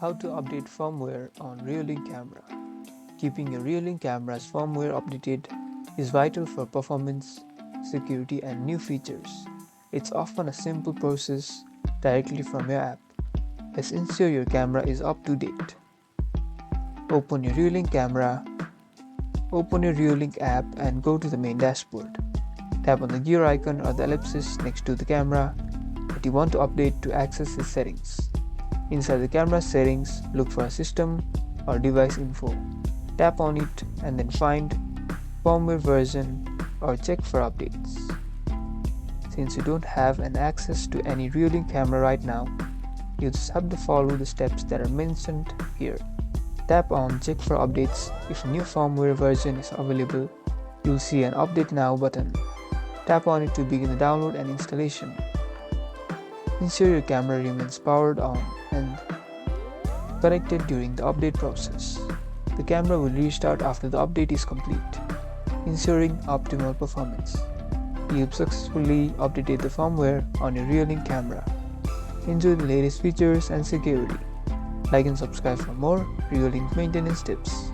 How to update firmware on Reolink camera. Keeping your Reolink camera's firmware updated is vital for performance, security, and new features. It's often a simple process directly from your app. Let's ensure your camera is up to date. Open your Reolink camera, open your Reolink app and go to the main dashboard. Tap on the gear icon or the ellipsis next to the camera that you want to update to access its settings. Inside the camera settings, look for System or Device Info. Tap on it and then find Firmware version or check for updates. Since you don't have an access to any Reolink camera right now, you just have to follow the steps that are mentioned here. Tap on Check for updates. If a new firmware version is available, you'll see an Update Now button. Tap on it to begin the download and installation. Ensure your camera remains powered on and connected during the update process. The camera will restart after the update is complete, ensuring optimal performance. You've successfully updated the firmware on your Reolink camera. Enjoy the latest features and security. Like and subscribe for more Reolink maintenance tips.